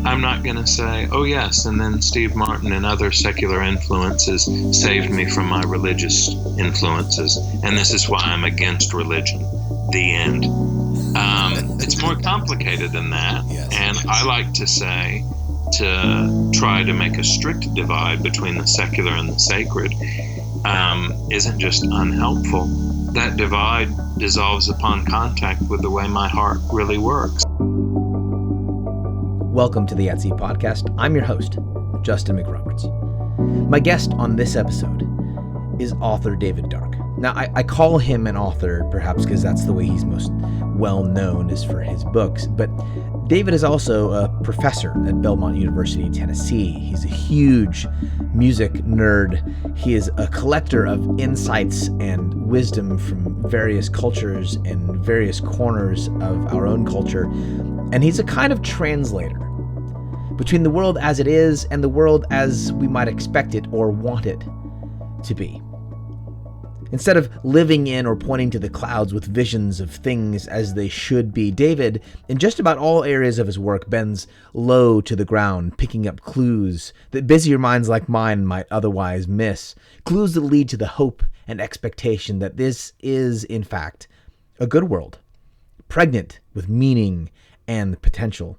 I'm not going to say, oh yes, and then Steve Martin and other secular influences saved me from my religious influences, and this is why I'm against religion. The end. It's more complicated than that, and I like to say to try to make a strict divide between the secular and the sacred isn't just unhelpful. That divide dissolves upon contact with the way my heart really works. Welcome to the Etsy Podcast. I'm your host, Justin McRoberts. My guest on this episode is author David Dark. Now, I call him an author perhaps because that's the way he's most well known is for his books, but David is also a professor at Bellmont University, Tennessee. He's a huge music nerd. He is a collector of insights and wisdom from various cultures and various corners of our own culture. And he's a kind of translator between the world as it is and the world as we might expect it or want it to be. Instead of living in or pointing to the clouds with visions of things as they should be, David, in just about all areas of his work, bends low to the ground, picking up clues that busier minds like mine might otherwise miss, clues that lead to the hope and expectation that this is, in fact, a good world, pregnant with meaning and potential.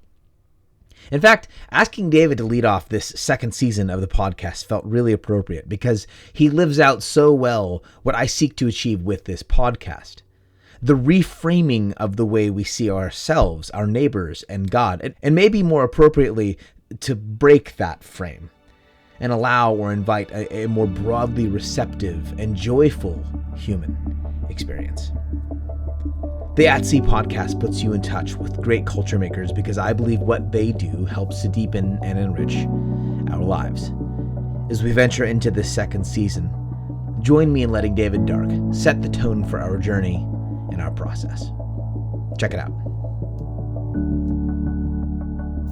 In fact, asking David to lead off this second season of the podcast felt really appropriate because he lives out so well what I seek to achieve with this podcast. The reframing of the way we see ourselves, our neighbors, and God, and maybe more appropriately, to break that frame and allow or invite a more broadly receptive and joyful human experience. The Etsy Podcast puts you in touch with great culture makers because I believe what they do helps to deepen and enrich our lives. As we venture into this second season, join me in letting David Dark set the tone for our journey and our process. Check it out.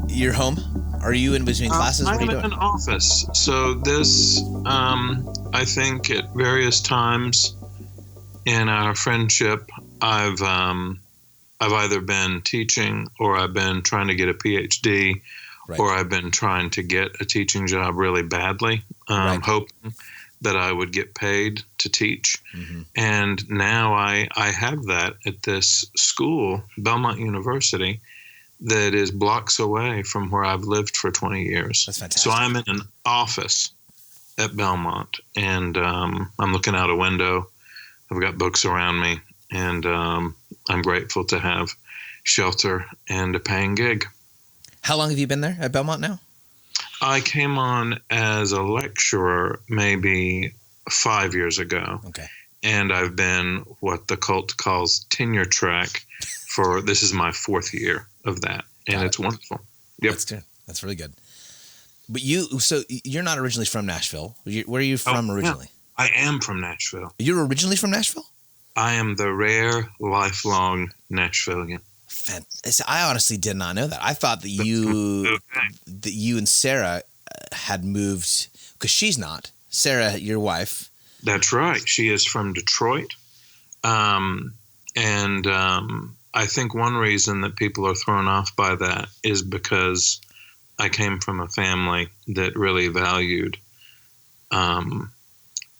You're home? Are you in between classes? What are you doing? I'm in an office. So this, I think at various times in our friendship, I've either been teaching or I've been trying to get a PhD, right, or I've been trying to get a teaching job really badly, right, hoping that I would get paid to teach. Mm-hmm. And now I have that at this school, Bellmont University, that is blocks away from where I've lived for 20 years. That's fantastic. So I'm in an office at Bellmont, and I'm looking out a window. I've got books around me. And I'm grateful to have shelter and a paying gig. How long have you been there at Bellmont now? I came on as a lecturer maybe 5 years ago. Okay. And I've been what the cult calls tenure track for, this is my fourth year of that. And it's wonderful. Yep. That's good. That's really good. But you're not originally from Nashville. Where are you from originally? Yeah. I am from Nashville. You're originally from Nashville? I am the rare, lifelong Nashvilleian. I honestly did not know that. I thought that you and Sarah had moved, because she's not. Sarah, your wife. That's right. She is from Detroit. And I think one reason that people are thrown off by that is because I came from a family that really valued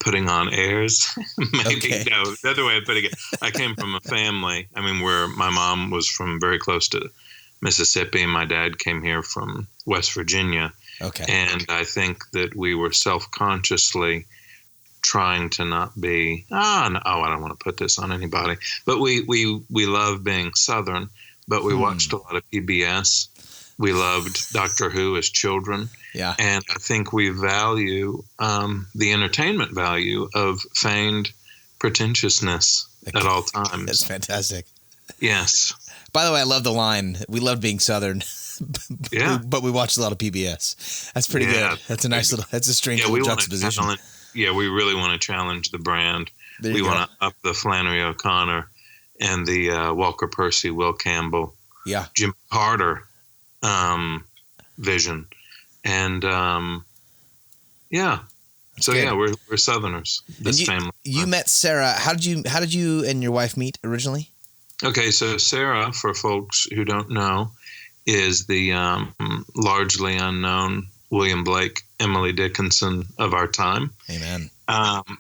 putting on airs. Maybe okay. No, the other way of putting it. I came from a family, where my mom was from very close to Mississippi and my dad came here from West Virginia. Okay. And I think that we were self-consciously trying to not be, I don't want to put this on anybody, but we love being Southern, but we watched a lot of PBS. We loved Doctor Who as children. Yeah. And I think we value the entertainment value of feigned pretentiousness at all times. That's fantastic. Yes. By the way, I love the line, we love being Southern, but we watched a lot of PBS. That's pretty good. That's a nice that's a strange little juxtaposition. We really want to challenge the brand. We want to up the Flannery O'Connor and the Walker Percy, Will Campbell, Jim Carter vision. And we're Southerners. This family. You met Sarah. How did you and your wife meet originally? Okay, so Sarah, for folks who don't know, is the largely unknown William Blake, Emily Dickinson of our time. Amen.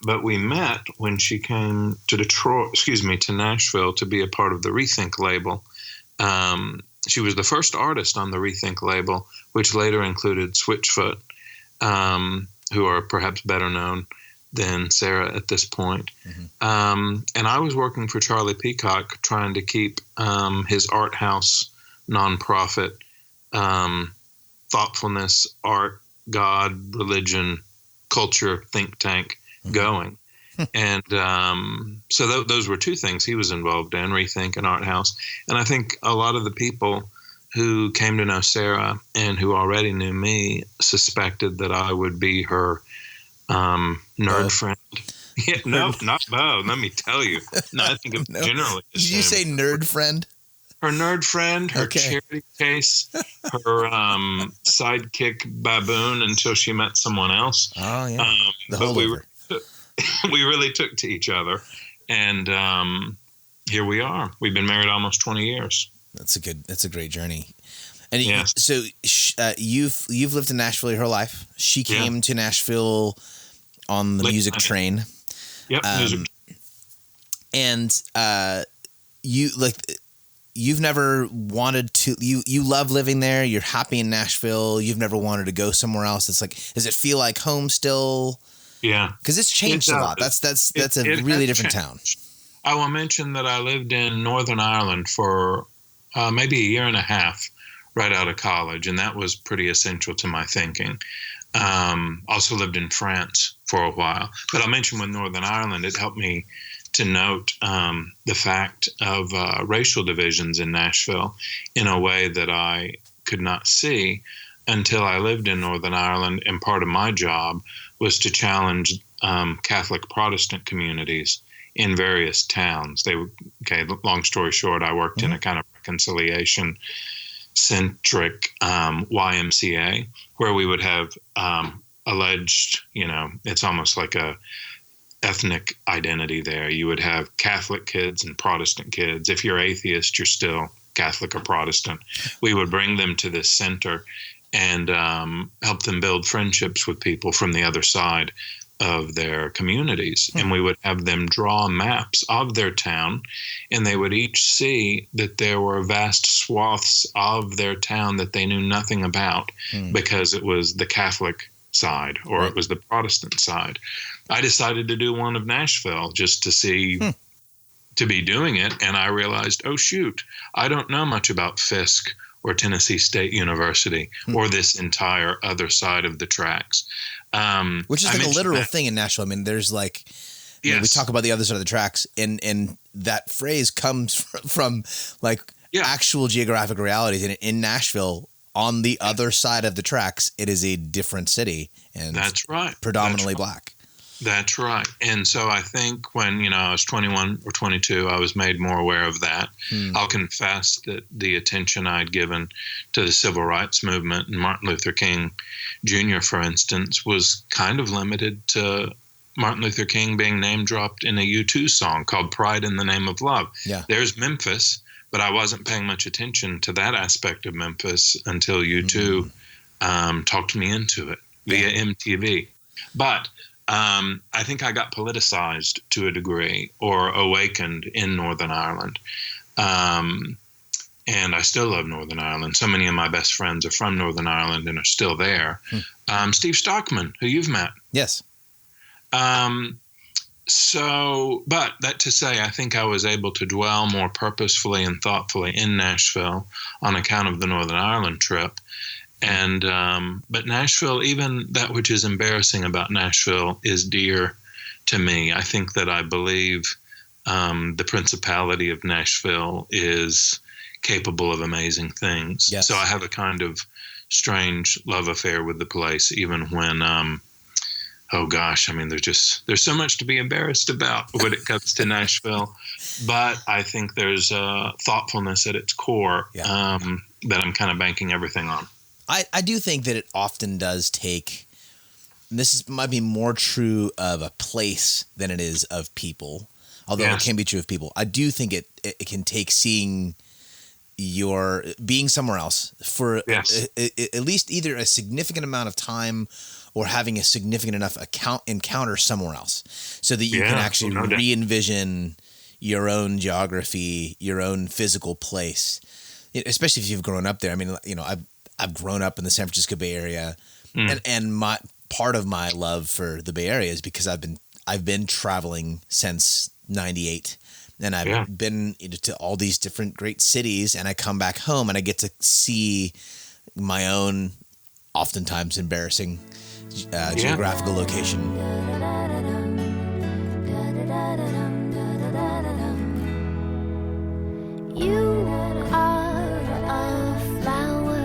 But we met when she came to Nashville to be a part of the Rethink label. She was the first artist on the Rethink label, which later included Switchfoot, who are perhaps better known than Sarah at this point. Mm-hmm. And I was working for Charlie Peacock, trying to keep his art house nonprofit, thoughtfulness, art, God, religion, culture think tank going. And so those were two things he was involved in, Rethink and Art House. And I think a lot of the people who came to know Sarah and who already knew me suspected that I would be her nerd friend. Yeah, no, not Bo. Let me tell you. No, I think No. generally. Did you say nerd friend? Her nerd friend, her charity case, her sidekick baboon until she met someone else. Oh, yeah. But we really took to each other. And here we are. We've been married almost 20 years. That's a great journey. And yes. So you've lived in Nashville your whole life. She came to Nashville on the music train. Yep. Music. And you've never wanted to, you love living there. You're happy in Nashville. You've never wanted to go somewhere else. It's like, does it feel like home still? Yeah. Cause it's changed a lot. That's a really different town. I will mention that I lived in Northern Ireland for maybe a year and a half right out of college. And that was pretty essential to my thinking. Also lived in France for a while, but I'll mention with Northern Ireland, it helped me to note the fact of racial divisions in Nashville in a way that I could not see until I lived in Northern Ireland. And part of my job was to challenge Catholic Protestant communities in various towns. Long story short, I worked in a kind of reconciliation-centric YMCA where we would have alleged, it's almost like a ethnic identity there. You would have Catholic kids and Protestant kids. If you're atheist, you're still Catholic or Protestant. We would bring them to this center and help them build friendships with people from the other side of their communities. And we would have them draw maps of their town, and they would each see that there were vast swaths of their town that they knew nothing about because it was the Catholic side or it was the Protestant side. I decided to do one of Nashville just to see, to be doing it. And I realized, oh, shoot, I don't know much about Fisk or Tennessee State University or this entire other side of the tracks. Which is like a literal thing in Nashville. I mean, there's like, we talk about the other side of the tracks, and that phrase comes from actual geographic realities. And in Nashville, on the other side of the tracks, it is a different city, and that's right, predominantly black. That's right. And so I think when, I was 21 or 22, I was made more aware of that. I'll confess that the attention I'd given to the civil rights movement and Martin Luther King Jr., for instance, was kind of limited to Martin Luther King being name dropped in a U2 song called Pride in the Name of Love. Yeah. There's Memphis, but I wasn't paying much attention to that aspect of Memphis until U2 talked me into it via MTV. But I think I got politicized to a degree or awakened in Northern Ireland. And I still love Northern Ireland. So many of my best friends are from Northern Ireland and are still there. Steve Stockman, who you've met. Yes. But that to say, I think I was able to dwell more purposefully and thoughtfully in Nashville on account of the Northern Ireland trip. And but Nashville, even that which is embarrassing about Nashville is dear to me. I think that I believe the principality of Nashville is capable of amazing things. Yes. So I have a kind of strange love affair with the place, even when, oh gosh, I mean, there's so much to be embarrassed about when it comes to Nashville. But I think there's thoughtfulness at its core that I'm kind of banking everything on. I do think that it often does take, might be more true of a place than it is of people, although it can be true of people. I do think it can take seeing you're being somewhere else for at least either a significant amount of time or having a significant enough encounter somewhere else so that you can actually re-envision your own geography, your own physical place, especially if you've grown up there. I mean, I've grown up in the San Francisco Bay Area, and my part of my love for the Bay Area is because I've been traveling since '98. And I've been to all these different great cities, and I come back home and I get to see my own, oftentimes embarrassing, geographical location. You are a flower.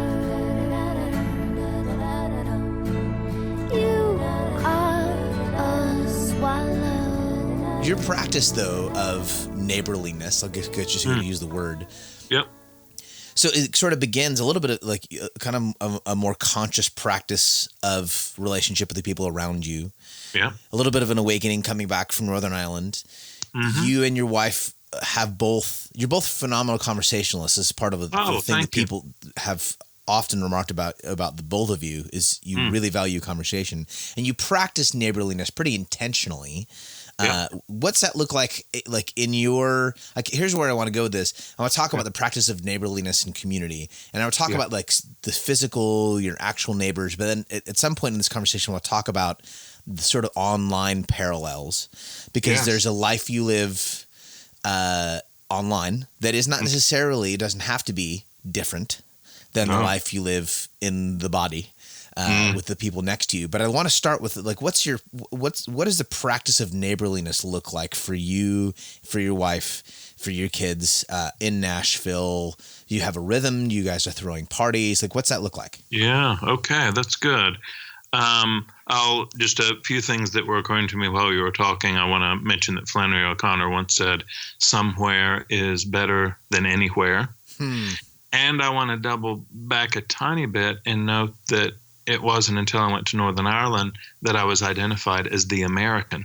You are a swallow. Your practice, though, of neighborliness, I'll just going to use the word. Yep. So it sort of begins a little bit of like kind of a more conscious practice of relationship with the people around you. Yeah. A little bit of an awakening coming back from Northern Ireland. You and your wife you're both phenomenal conversationalists. This is part of the thing that people have often remarked about the both of you is you really value conversation, and you practice neighborliness pretty intentionally. What's that look like in your, here's where I want to go with this. I want to talk about the practice of neighborliness and community. And I want to talk about like the physical, your actual neighbors. But then at some point in this conversation, we'll talk about the sort of online parallels, because there's a life you live online that is not necessarily, it doesn't have to be different than the life you live in the body. With the people next to you. But I want to start with like, what does the practice of neighborliness look like for you, for your wife, for your kids in Nashville? You have a rhythm. You guys are throwing parties. Like, what's that look like? Yeah. Okay. That's good. Just a few things that were occurring to me while you were talking. I want to mention that Flannery O'Connor once said, "Somewhere is better than anywhere." And I want to double back a tiny bit and note that it wasn't until I went to Northern Ireland that I was identified as the American.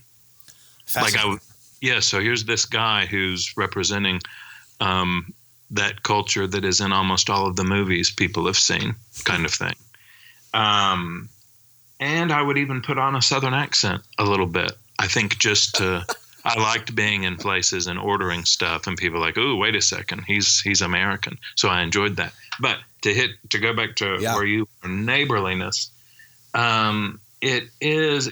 So here's this guy who's representing that culture that is in almost all of the movies people have seen, kind of thing. And I would even put on a Southern accent a little bit. I think I liked being in places and ordering stuff, and people are like, "Oh, wait a second, he's American." So I enjoyed that. But to go back to where you are, neighborliness, it is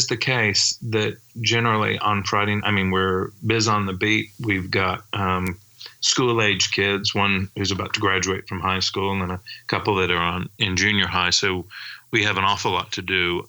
the case that generally on Friday, I mean, we're biz on the beat. We've got school age kids, one who's about to graduate from high school, and then a couple that are in junior high. So we have an awful lot to do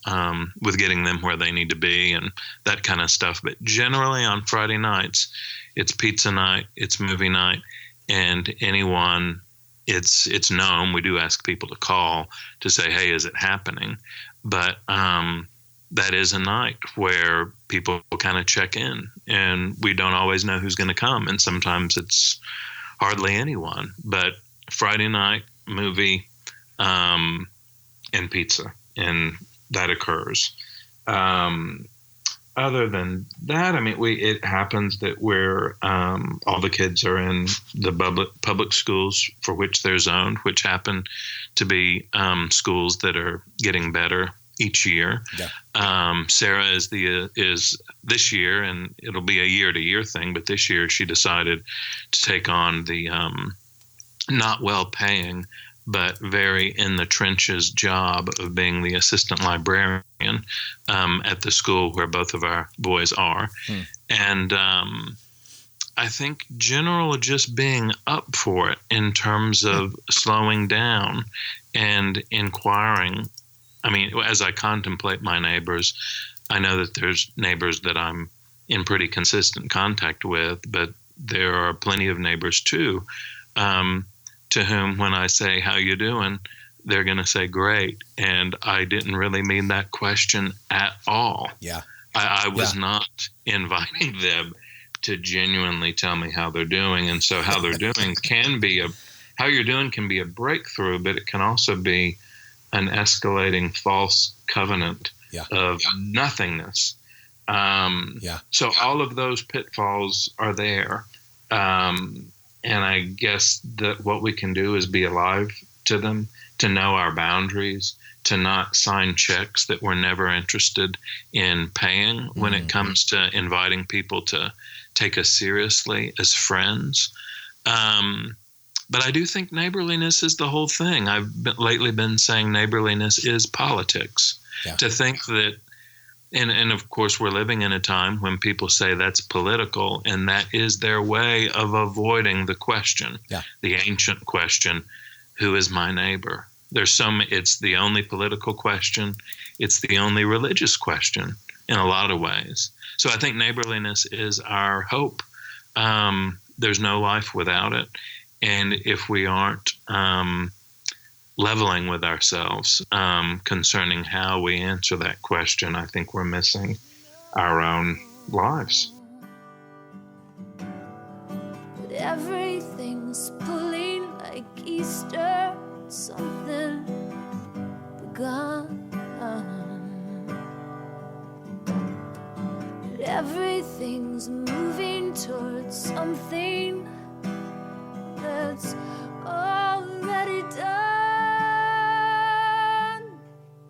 with getting them where they need to be and that kind of stuff. But generally on Friday nights, it's pizza night, it's movie night, and anyone, it's known. We do ask people to call to say, "Hey, is it happening?" But that is a night where people kind of check in, and we don't always know who's going to come, and sometimes it's hardly anyone. But Friday night, movie, and pizza, and that occurs. Other than that, I mean, it happens that we're all the kids are in the public schools for which they're zoned, which happen to be schools that are getting better each year. Yeah. Sarah is this year, and it'll be a year-to-year thing, but this year she decided to take on the not well-paying but very in the trenches job of being the assistant librarian at the school where both of our boys are. And I think general just being up for it in terms of slowing down and inquiring. I mean, as I contemplate my neighbors, I know that there's neighbors that I'm in pretty consistent contact with, but there are plenty of neighbors too, to whom when I say, "How you doing?" they're going to say, "Great." And I didn't really mean that question at all. Yeah. I was not inviting them to genuinely tell me how they're doing. And so how they're doing how you're doing can be a breakthrough, but it can also be an escalating false covenant of nothingness. So all of those pitfalls are there. I guess that what we can do is be alive to them, to know our boundaries, to not sign checks that we're never interested in paying when it comes to inviting people to take us seriously as friends. But I do think neighborliness is the whole thing. I've lately been saying neighborliness is politics. Yeah. To think that, and of course we're living in a time when people say that's political, and that is their way of avoiding the question, the ancient question, who is my neighbor? It's the only political question. It's the only religious question in a lot of ways. So I think neighborliness is our hope. There's no life without it. And if we aren't leveling with ourselves concerning how we answer that question, I think we're missing our own lives. But everything's pulling like Easter, something begun. But everything's moving towards something that's already done.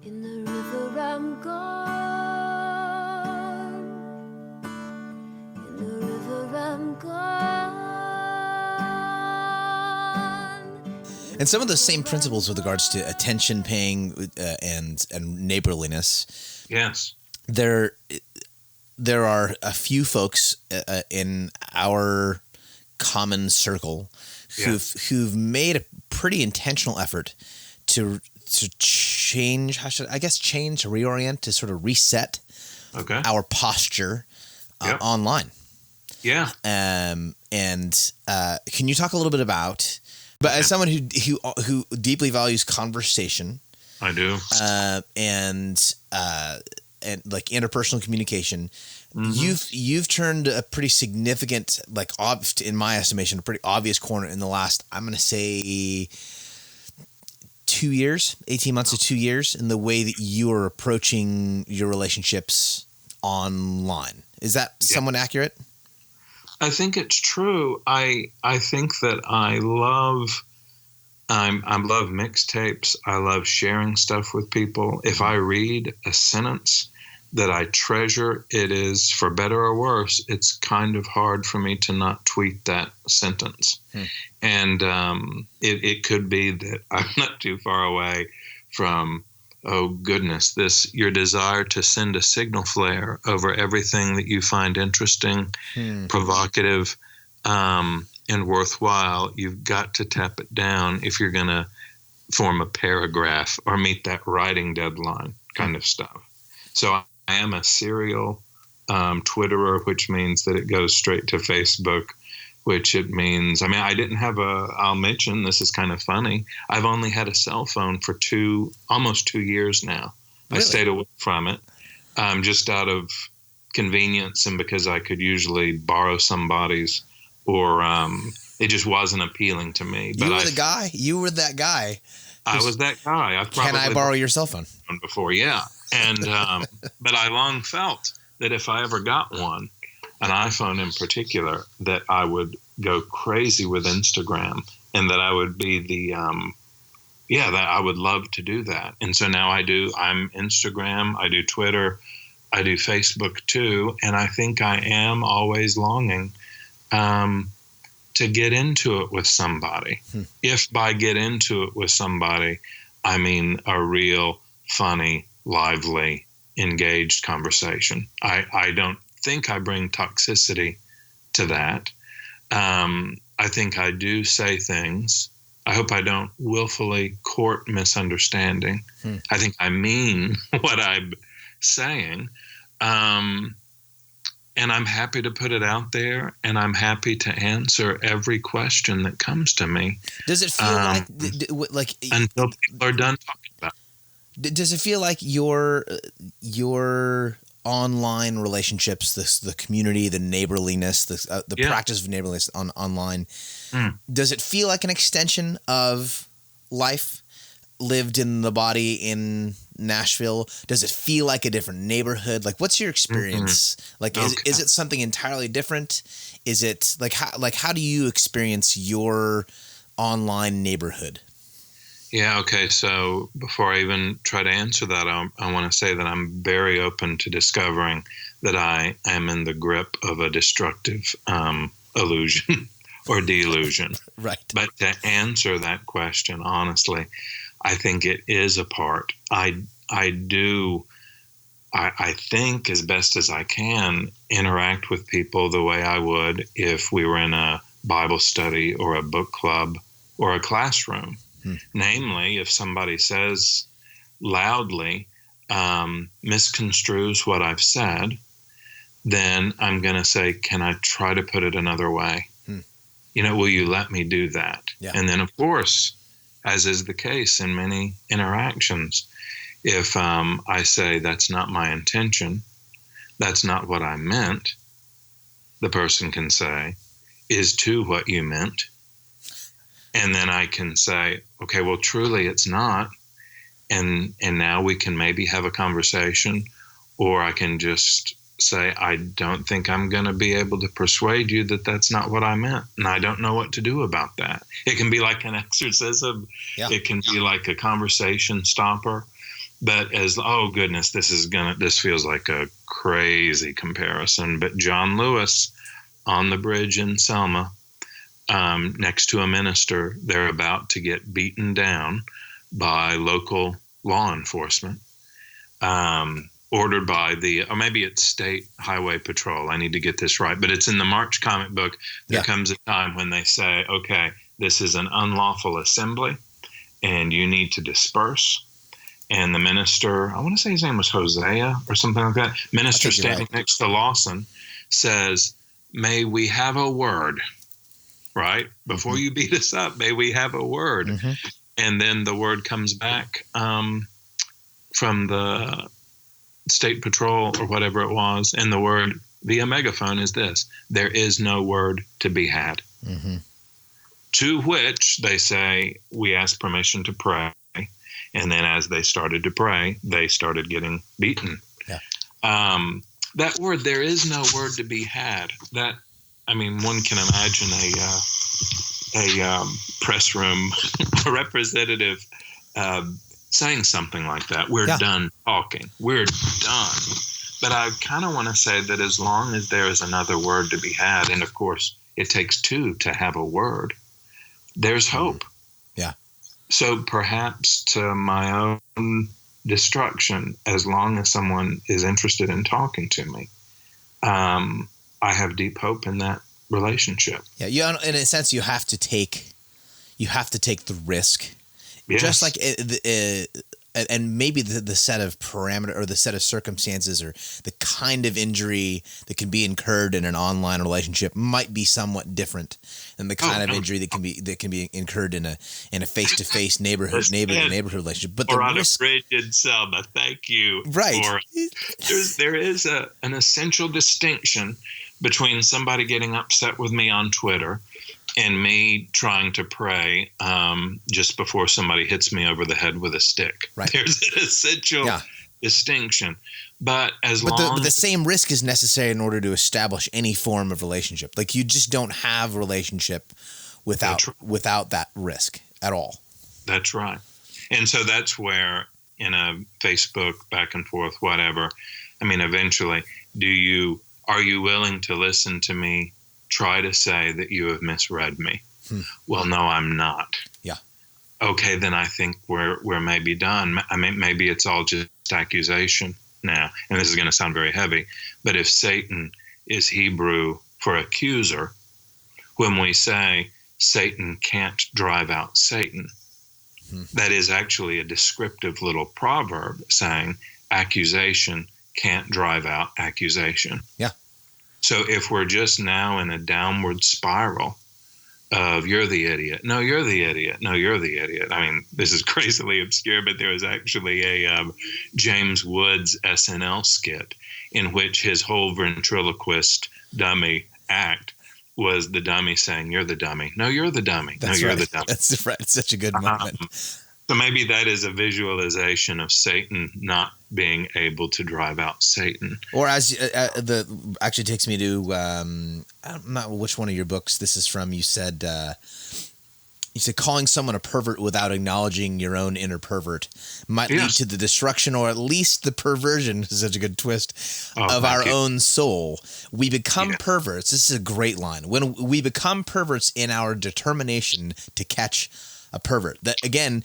In the river I'm gone. In the river I'm gone. And some of the same principles with regards to attention paying and neighborliness. Yes. There are a few folks in our common circle who've made a pretty intentional effort to change, to reorient, to sort of reset our posture online. Yeah. And can you talk a little bit about, but as someone who deeply values conversation, I do, and like interpersonal communication, you've turned a pretty significant, like in my estimation, a pretty obvious corner in the last, I'm going to say 2 years, 18 months to 2 years, in the way that you are approaching your relationships online. Is that somewhat accurate? I think it's true. I think that I love mixtapes. I love sharing stuff with people. If I read a sentence that I treasure, it is, for better or worse, it's kind of hard for me to not tweet that sentence. And it could be that I'm not too far away from, oh goodness, your desire to send a signal flare over everything that you find interesting, provocative, and worthwhile. You've got to tap it down if you're going to form a paragraph or meet that writing deadline kind of stuff. So I am a serial Twitterer, which means that it goes straight to Facebook, which it means, I didn't have I'll mention, this is kind of funny, I've only had a cell phone for almost 2 years now. Really? I stayed away from it just out of convenience and because I could usually borrow somebody's, or it just wasn't appealing to me. You were that guy. I was that guy. Can I borrow your cell phone? Before, yeah. And but I long felt that if I ever got one, an iPhone in particular, that I would go crazy with Instagram, and that I would be that I would love to do that. And so now I'm Instagram, I do Twitter, I do Facebook too, and I think I am always longing to get into it with somebody. If by get into it with somebody, I mean a real funny, lively, engaged conversation. I don't think I bring toxicity to that. I think I do say things. I hope I don't willfully court misunderstanding. I think I mean what I'm saying. And I'm happy to put it out there, and I'm happy to answer every question that comes to me. Does it feel like until people are done talking about it? Does it feel like your online relationships, the community, the neighborliness, the practice of neighborliness online, does it feel like an extension of life? lived in the body in Nashville? Does it feel like a different neighborhood? Like, what's your experience? Mm-hmm. Like, is it something entirely different? Is it how do you experience your online neighborhood? Yeah. Okay. So before I even try to answer that, I want to say that I'm very open to discovering that I am in the grip of a destructive illusion or delusion. Right. But to answer that question honestly, I think it is a part. I think as best as I can interact with people the way I would if we were in a Bible study or a book club or a classroom. Namely, if somebody says loudly, misconstrues what I've said, then I'm going to say, can I try to put it another way? Will you let me do that? Yeah. And then, of course, as is the case in many interactions, if I say that's not my intention, that's not what I meant, the person can say, is to what you meant. And then I can say, okay, well, truly it's not. And now we can maybe have a conversation, or I can just say, I don't think I'm going to be able to persuade you that that's not what I meant. And I don't know what to do about that. It can be like an exorcism. Yeah. It can be like a conversation stopper. But oh goodness, this feels like a crazy comparison. But John Lewis on the bridge in Selma, next to a minister, they're about to get beaten down by local law enforcement, ordered by or maybe it's State Highway Patrol. I need to get this right, but it's in the March comic book. There comes a time when they say, okay, this is an unlawful assembly and you need to disperse. And the minister, I want to say his name was Hosea or something like that, minister standing next to Lawson says, may we have a word, right? Before you beat us up, may we have a word. Mm-hmm. And then the word comes back from the State Patrol or whatever it was. And the word via megaphone is this: there is no word to be had. Mm-hmm. To which they say, we ask permission to pray. And then as they started to pray, they started getting beaten. Yeah. That word, there is no word to be had. One can imagine a press room representative saying something like that. We're done talking. We're done. But I kind of want to say that as long as there is another word to be had, and of course it takes two to have a word, there's hope. Yeah. So perhaps to my own destruction, as long as someone is interested in talking to me, I have deep hope in that relationship. Yeah, in a sense, you have to take the risk, yes. Just like and maybe the set of parameter or the set of circumstances or the kind of injury that can be incurred in an online relationship might be somewhat different than the kind of injury that can be incurred in a face-to-face neighborhood relationship. But or on a bridge in Selma. Thank you. Right. There is an essential distinction between somebody getting upset with me on Twitter and me trying to pray just before somebody hits me over the head with a stick. Right. There's an essential distinction. But the same risk is necessary in order to establish any form of relationship. Like, you just don't have a relationship without that risk at all. That's right. And so that's where in a Facebook back and forth, whatever, eventually, are you willing to listen to me try to say that you have misread me? Well, no, I'm not. Yeah. Okay, then I think we're maybe done. Maybe it's all just accusation now. And this is going to sound very heavy, but if Satan is Hebrew for accuser, when we say Satan can't drive out Satan, that is actually a descriptive little proverb saying accusation can't drive out accusation. Yeah. So if we're just now in a downward spiral of you're the idiot, no, you're the idiot, no, you're the idiot. This is crazily obscure, but there was actually a James Woods SNL skit in which his whole ventriloquist dummy act was the dummy saying, you're the dummy. No, you're the dummy. That's no, you're right. the dummy. That's right. It's such a good moment. So maybe that is a visualization of Satan not being able to drive out Satan. Or as actually takes me to I don't know which one of your books this is from. You said calling someone a pervert without acknowledging your own inner pervert might lead to the destruction, or at least the perversion, is such a good twist, of our own soul. We become perverts. This is a great line. When we become perverts in our determination to catch a pervert. That again,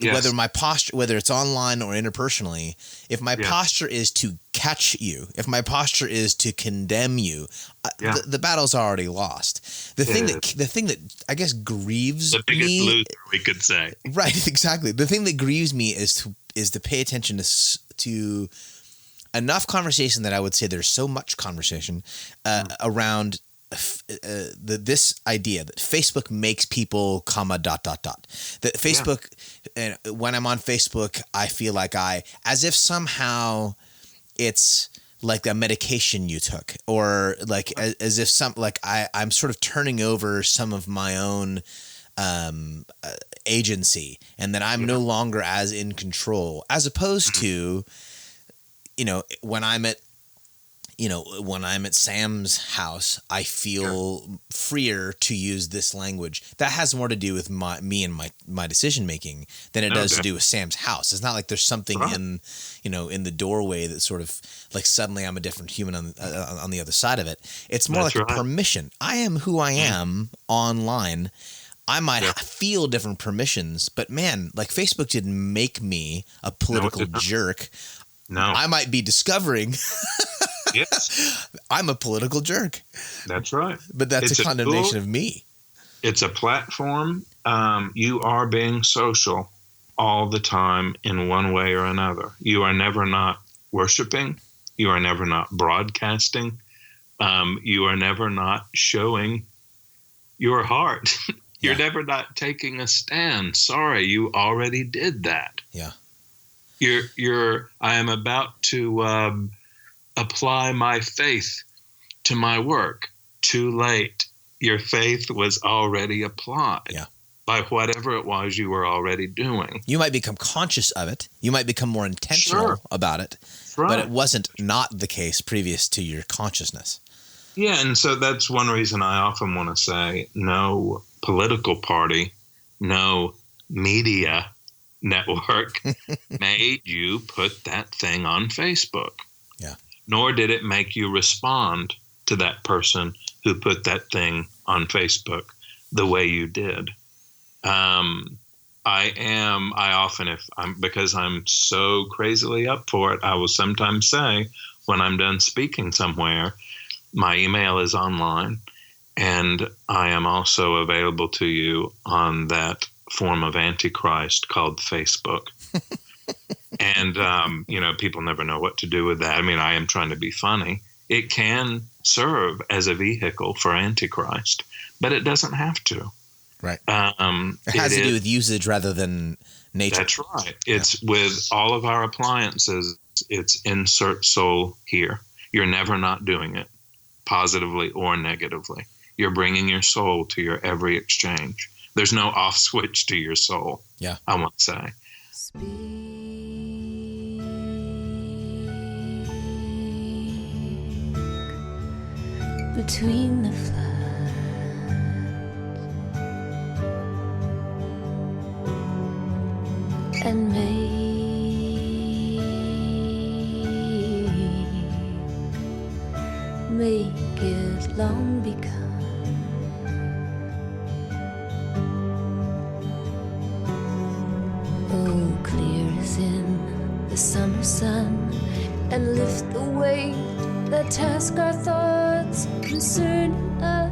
whether my posture, whether it's online or interpersonally, if my posture is to catch you, if my posture is to condemn you, the battle's already lost. The thing that I guess grieves me, the biggest loser, we could say. Right, exactly. The thing that grieves me is to pay attention to enough conversation that I would say there's so much conversation around this idea that Facebook makes people that Facebook, when I'm on Facebook, I feel like as if somehow it's like a medication you took, or like as if I'm sort of turning over some of my own agency, and that I'm no longer as in control, as opposed to, when I'm at Sam's house, I feel freer to use this language. That has more to do with me and my decision making than it does to do with Sam's house. It's not like there's something in the doorway that sort of like suddenly I'm a different human on the other side of it. It's more a permission. I am who I am online. I might feel different permissions, but man, like Facebook didn't make me a political jerk. No, I might be discovering. Yes, I'm a political jerk. That's right. But that's a condemnation of me. It's a platform. You are being social all the time in one way or another. You are never not worshiping. You are never not broadcasting. You are never not showing your heart. You're never not taking a stand. Sorry, you already did that. Yeah. I am about to apply my faith to my work. Too late. Your faith was already applied by whatever it was you were already doing. You might become conscious of it. You might become more intentional about it, but it wasn't not the case previous to your consciousness. Yeah, and so that's one reason I often want to say no political party, no media network made you put that thing on Facebook. Yeah. Nor did it make you respond to that person who put that thing on Facebook the way you did. Because I'm so crazily up for it, I will sometimes say when I'm done speaking somewhere, my email is online, and I am also available to you on that form of Antichrist called Facebook. And, people never know what to do with that. I mean, I am trying to be funny. It can serve as a vehicle for Antichrist, but it doesn't have to. Right. It has to do with usage rather than nature. That's right. It's with all of our appliances, it's insert soul here. You're never not doing it, positively or negatively. You're bringing your soul to your every exchange. There's no off switch to your soul, I want to say. Between the floods and make it long become clear as in the summer sun, and lift the weight that task our thoughts concern us.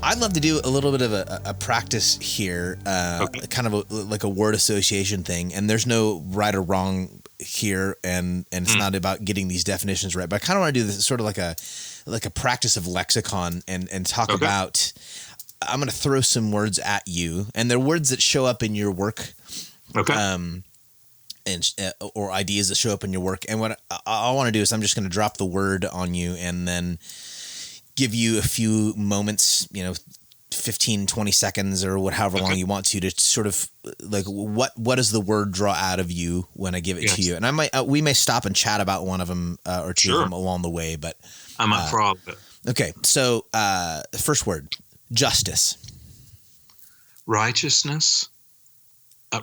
I'd love to do a little bit of a practice here, kind of like a word association thing. And there's no right or wrong here, and it's not about getting these definitions right. But I kind of want to do this sort of like a practice of lexicon and talk about. I'm going to throw some words at you, and they're words that show up in your work. Okay. Or ideas that show up in your work. And what I want to do is I'm just going to drop the word on you, and then give you a few moments, 15, 20 seconds or however long you want to sort of like, what does the word draw out of you when I give it to you? And we may stop and chat about one of them or two of them along the way, but I'm up for all of it. Okay. So, first word, justice. Righteousness,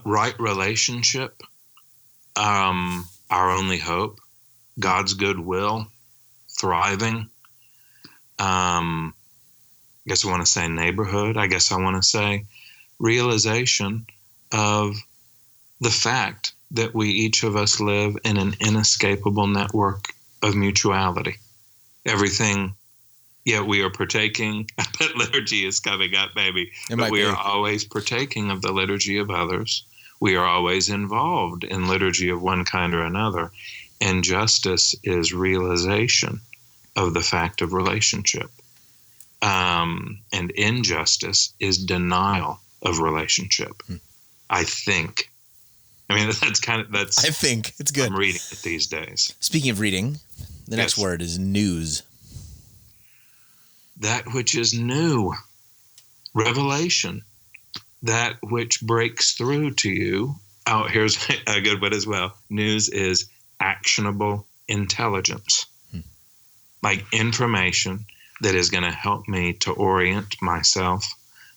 right relationship, our only hope, God's goodwill, thriving. I guess I want to say neighborhood. I guess I want to say realization of the fact that we, each of us, live in an inescapable network of mutuality. Everything, we are partaking. I bet liturgy is coming up, baby. But we are always partaking of the liturgy of others. We are always involved in liturgy of one kind or another. And justice is realization of the fact of relationship. And injustice is denial of relationship. I think. I mean, that's. I think it's good. I'm reading it these days. Speaking of reading, the next word is news. That which is new, revelation, that which breaks through to you. Oh, here's a good one as well. News is actionable intelligence, like information that is going to help me to orient myself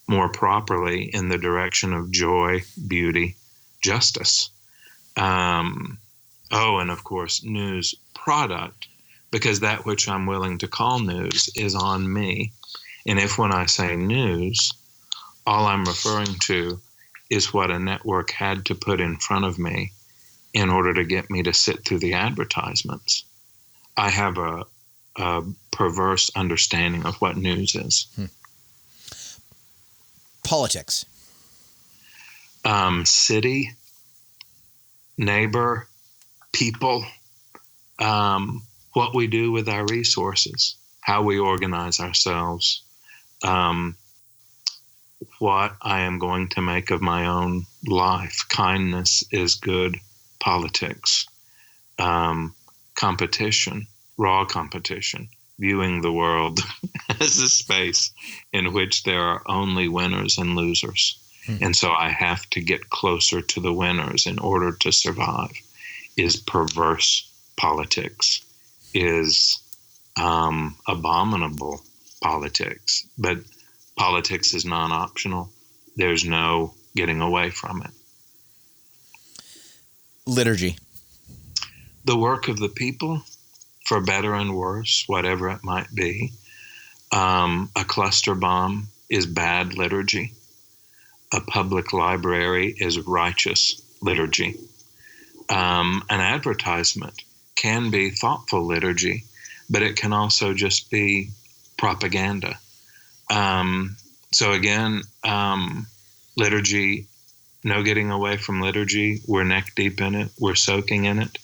more properly in the direction of joy, beauty, justice. And of course, news product, because that which I'm willing to call news is on me. And if when I say news, all I'm referring to is what a network had to put in front of me in order to get me to sit through the advertisements, I have a perverse understanding of what news is. Politics. City, neighbor, people, what we do with our resources, how we organize ourselves, what I am going to make of my own life. Kindness is good politics. Competition, raw competition, viewing the world as a space in which there are only winners and losers. And so I have to get closer to the winners in order to survive, is perverse politics, is abominable politics. But politics is non-optional. There's no getting away from it. Liturgy. The work of the people, for better and worse, whatever it might be. A cluster bomb is bad liturgy. A public library is righteous liturgy. An advertisement can be thoughtful liturgy, but it can also just be propaganda. So again, liturgy, no getting away from liturgy. We're neck deep in it. We're soaking in it.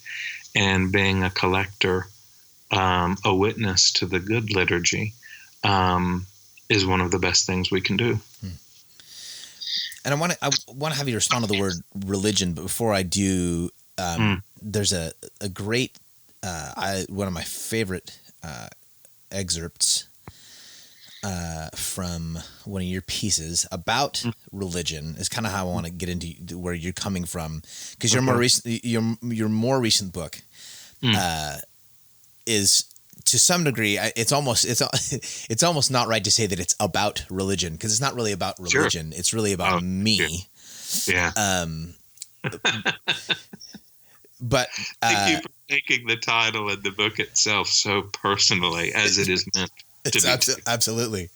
And being a collector, a witness to the good liturgy, is one of the best things we can do. And I want to have you respond to the word religion, but before I do, there's a great one of my favorite excerpts from one of your pieces about religion is kind of how I want to get into where you're coming from, because your more recent book is, to some degree, it's almost not right to say that it's about religion, because it's not really about religion. Sure. It's really about me. Yeah. But thank you for taking the title and the book itself so personally, as it is meant to be. Absolutely.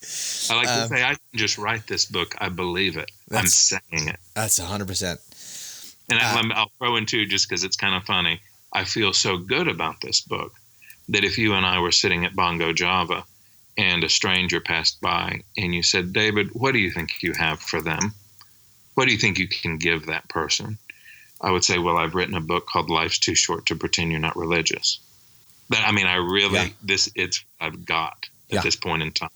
I like to say, I can just write this book. I believe it. I'm saying it. That's 100%. And I'll throw in too, just because it's kind of funny, I feel so good about this book that if you and I were sitting at Bongo Java and a stranger passed by and you said, David, what do you think you have for them? What do you think you can give that person? I would say, well, I've written a book called Life's Too Short to Pretend You're Not Religious. That, I mean, I really, it's I've got at this point in time.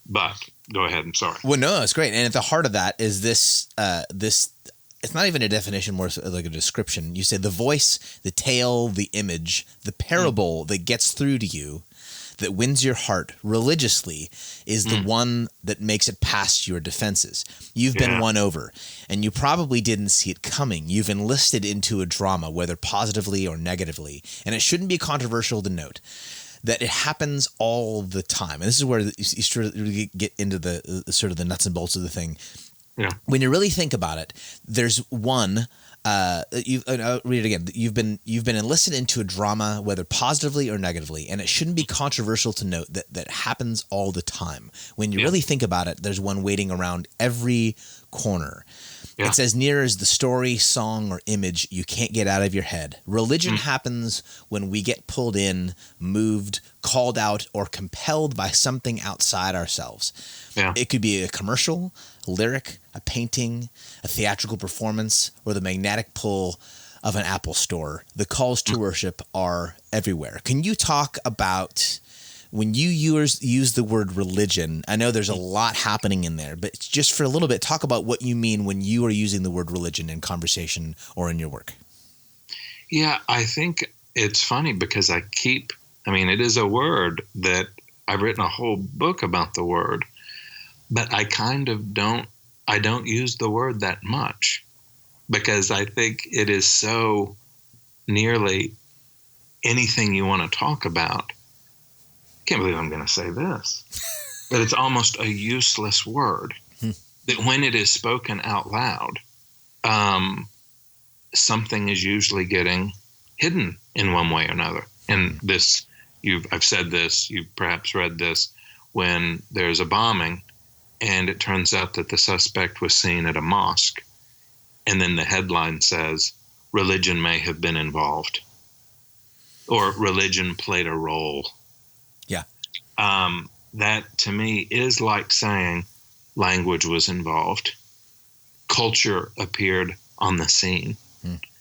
But go ahead. I'm sorry. Well, no, it's great. And at the heart of that is this, it's not even a definition, more like a description. You say the voice, the tale, the image, the parable that gets through to you, that wins your heart religiously is the one that makes it past your defenses. You've been won over, and you probably didn't see it coming. You've enlisted into a drama, whether positively or negatively, and it shouldn't be controversial to note that it happens all the time. And this is where you sort of get into the sort of the nuts and bolts of the thing. Yeah. When you really think about it, there's one. I'll read it again. You've been enlisted into a drama, whether positively or negatively, and it shouldn't be controversial to note that happens all the time. When you really think about it, there's one waiting around every corner. Yeah. It's as near as the story, song, or image you can't get out of your head. Religion happens when we get pulled in, moved, called out, or compelled by something outside ourselves. Yeah. It could be a commercial, a lyric, a painting, a theatrical performance, or the magnetic pull of an Apple store. The calls to worship are everywhere. Can you talk about when you use the word religion? I know there's a lot happening in there, but just for a little bit, talk about what you mean when you are using the word religion in conversation or in your work. Yeah, I think it's funny because it is a word that I've written a whole book about the word, but I don't use the word that much because I think it is so nearly anything you want to talk about. Can't believe I'm going to say this, but it's almost a useless word that when it is spoken out loud, something is usually getting hidden in one way or another. And I've said this, you've perhaps read this, when there's a bombing and it turns out that the suspect was seen at a mosque. And then the headline says, religion may have been involved, or religion played a role. Yeah. That to me is like saying language was involved. Culture appeared on the scene.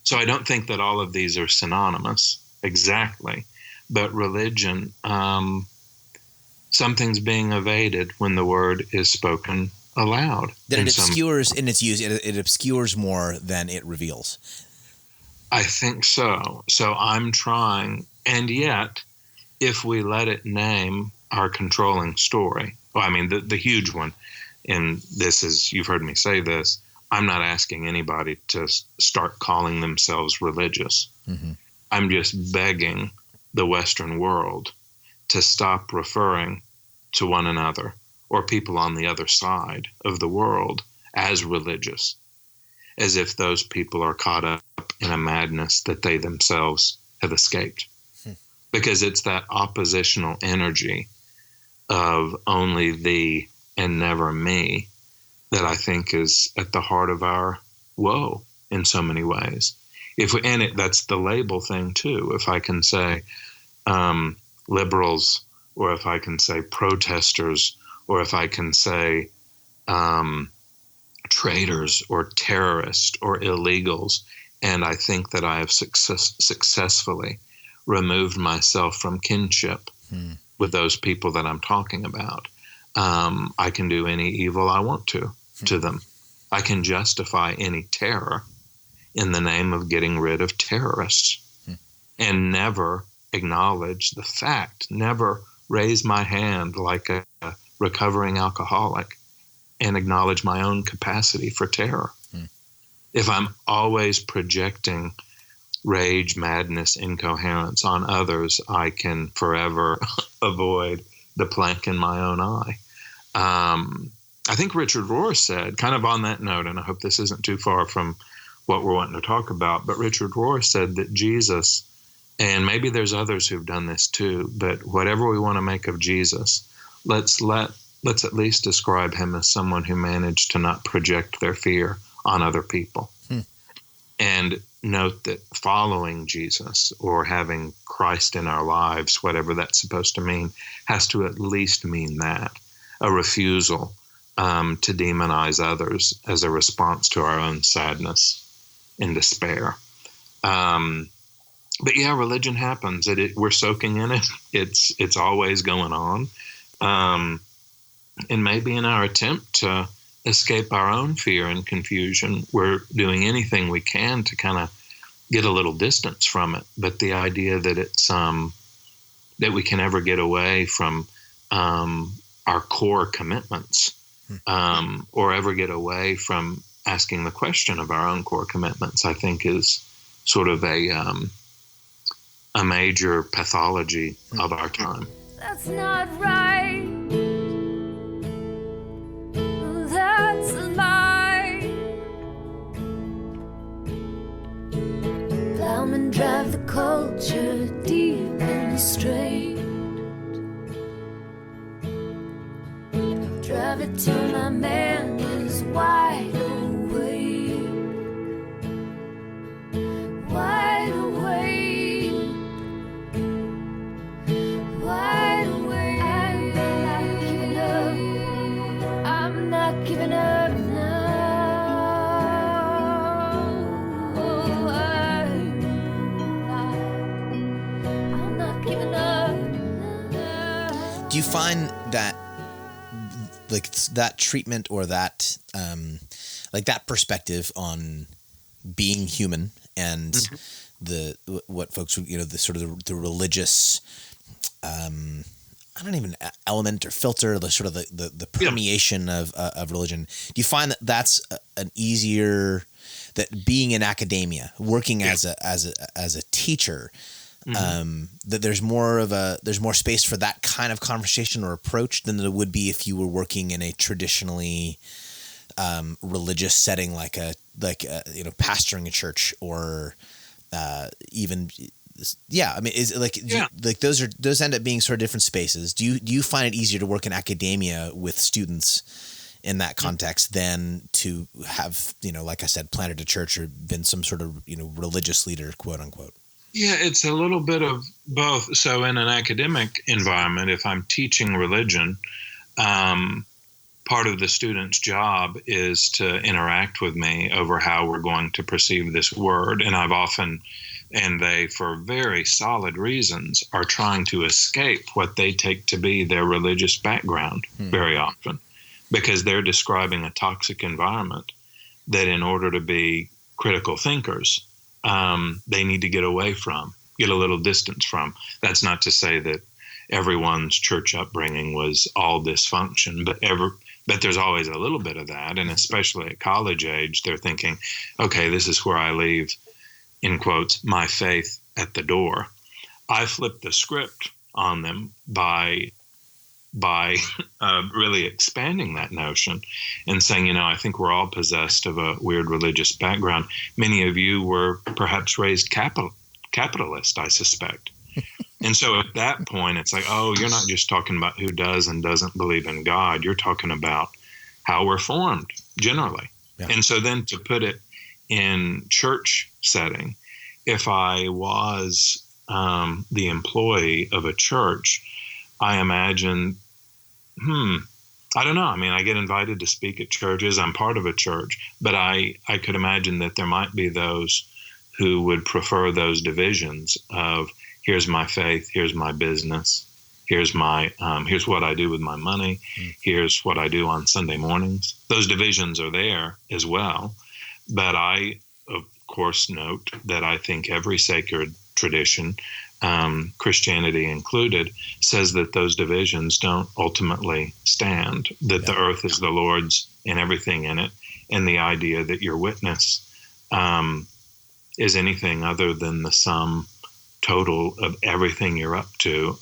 So I don't think that all of these are synonymous exactly, but religion, something's being evaded when the word is spoken aloud. That it obscures in its use, it obscures more than it reveals. I think so. So I'm trying, and yet, if we let it name our controlling story, the huge one, and this is, you've heard me say this, I'm not asking anybody to start calling themselves religious. Mm-hmm. I'm just begging the Western world to stop referring to one another or people on the other side of the world as religious, as if those people are caught up in a madness that they themselves have escaped. Because it's that oppositional energy of only thee and never me that I think is at the heart of our woe in so many ways. That's the label thing too. If I can say liberals, or if I can say protesters, or if I can say traitors or terrorists or illegals, and I think that I have successfully removed myself from kinship with those people that I'm talking about, I can do any evil I want to them. I can justify any terror in the name of getting rid of terrorists and never acknowledge the fact, never raise my hand like a recovering alcoholic and acknowledge my own capacity for terror. If I'm always projecting rage, madness, incoherence on others, I can forever avoid the plank in my own eye. I think Richard Rohr said, kind of on that note, and I hope this isn't too far from what we're wanting to talk about, but Richard Rohr said that Jesus, and maybe there's others who've done this too, but whatever we want to make of Jesus, let's at least describe him as someone who managed to not project their fear on other people. And note that following Jesus or having Christ in our lives, whatever that's supposed to mean, has to at least mean that, a refusal to demonize others as a response to our own sadness and despair. But yeah, religion happens. We're soaking in it. It's always going on. And maybe in our attempt to escape our own fear and confusion, we're doing anything we can to kind of get a little distance from it. But the idea that it's that we can ever get away from our core commitments, or ever get away from asking the question of our own core commitments, I think is sort of a major pathology of our time. That's not right. That's a lie. Plowmen drive the culture deep in the straight. Drive it till my man is wide awake. Wide awake. Wide awake. I'm not giving up now. I'm not giving up now. Do you find that like that treatment or that like that perspective on being human and the what folks would, the sort of the religious I don't even element or filter, the sort of the permeation of religion. Do you find that that's an easier, that being in academia, working as a teacher, that there's more space for that kind of conversation or approach than there would be if you were working in a traditionally religious setting, like pastoring a church or even. Yeah, I mean, is it like those end up being sort of different spaces. Do you find it easier to work in academia with students in that context than to have, like I said, planted a church or been some sort of, religious leader, quote unquote? Yeah, it's a little bit of both. So in an academic environment, if I'm teaching religion, part of the student's job is to interact with me over how we're going to perceive this word. And I've often, and they, for very solid reasons, are trying to escape what they take to be their religious background very often, because they're describing a toxic environment that in order to be critical thinkers, they need to get away from, get a little distance from. That's not to say that everyone's church upbringing was all dysfunction, but there's always a little bit of that. And especially at college age, they're thinking, okay, this is where I leave, in quotes, my faith at the door. I flipped the script on them by really expanding that notion and saying, I think we're all possessed of a weird religious background. Many of you were perhaps raised capitalist, I suspect. And so at that point, it's like, oh, you're not just talking about who does and doesn't believe in God. You're talking about how we're formed generally. Yeah. And so then to put it in church setting, if I was the employee of a church, I imagine, I don't know. I mean, I get invited to speak at churches. I'm part of a church, but I could imagine that there might be those who would prefer those divisions of here's my faith, here's my business, here's what I do with my money, here's what I do on Sunday mornings. Those divisions are there as well. But I, of course, note that I think every sacred tradition, Christianity included, says that those divisions don't ultimately stand, that the earth is the Lord's and everything in it, and the idea that your witness is anything other than the sum total of everything you're up to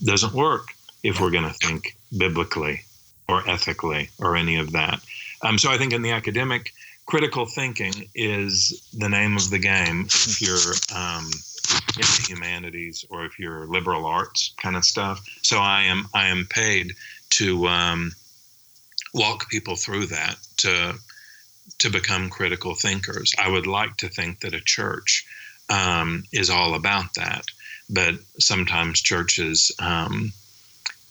doesn't work if we're going to think biblically or ethically or any of that. So I think in the academic, critical thinking is the name of the game if you're in the humanities or if you're liberal arts kind of stuff. So I am paid to walk people through that, to become critical thinkers. I would like to think that a church is all about that, but sometimes churches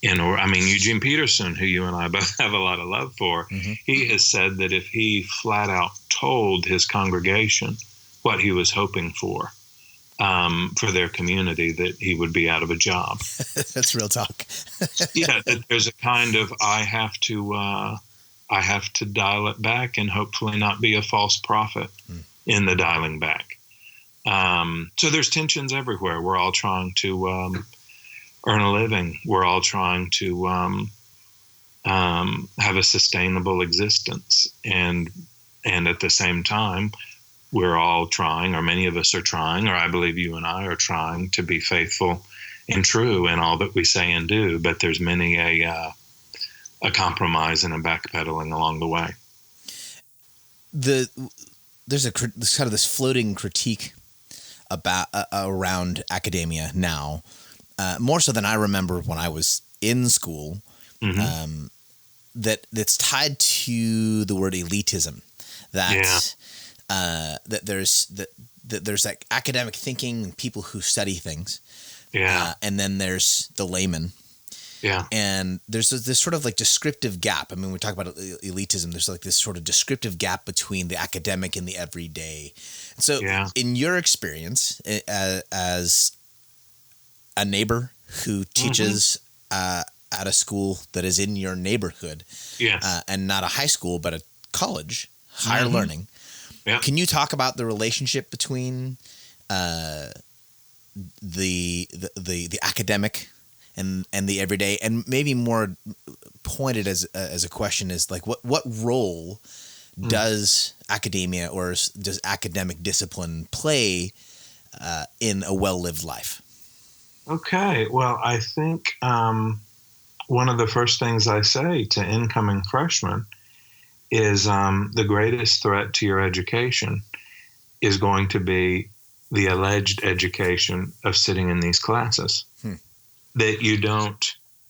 Eugene Peterson, who you and I both have a lot of love for, he has said that if he flat out told his congregation what he was hoping for their community, that he would be out of a job. That's real talk. Yeah, that there's a kind of I have to dial it back and hopefully not be a false prophet in the dialing back. So there's tensions everywhere. We're all trying to earn a living. We're all trying to have a sustainable existence, and at the same time, we're all trying, or many of us are trying, or I believe you and I are trying to be faithful and true in all that we say and do. But there's many a compromise and a backpedaling along the way. There's kind of this floating critique about around academia now, more so than I remember when I was in school. Mm-hmm. That's tied to the word elitism. That there's like academic thinking and people who study things. Yeah. And then there's the layman. Yeah. And there's this sort of like descriptive gap. I mean, we talk about elitism. There's like this sort of descriptive gap between the academic and the everyday. So in your experience as a neighbor who teaches at a school that is in your neighborhood, and not a high school, but a college, higher learning, can you talk about the relationship between the academic and the everyday, and maybe more pointed as a question is like what role does academia or does academic discipline play in a well-lived life? Okay, well, I think one of the first things I say to incoming freshmen is the greatest threat to your education is going to be the alleged education of sitting in these classes that you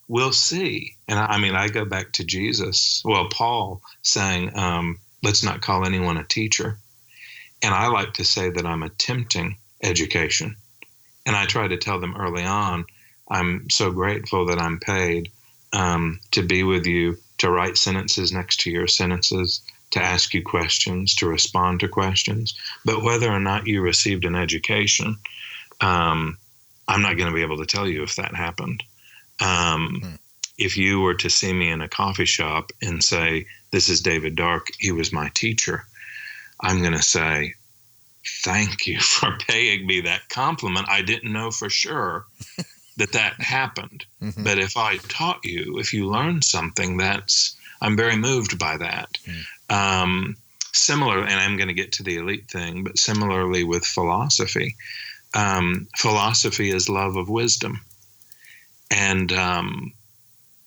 will see. And I mean, I go back to Jesus, Paul saying, let's not call anyone a teacher. And I like to say that I'm attempting education. And I try to tell them early on, I'm so grateful that I'm paid to be with you, to write sentences next to your sentences, to ask you questions, to respond to questions. But whether or not you received an education, I'm not going to be able to tell you if that happened. If you were to see me in a coffee shop and say, this is David Dark, he was my teacher, I'm going to say, thank you for paying me that compliment. I didn't know for sure that happened. Mm-hmm. But if I taught you, if you learned something, I'm very moved by that. Similar, and I'm going to get to the elite thing, but similarly with philosophy, philosophy is love of wisdom. And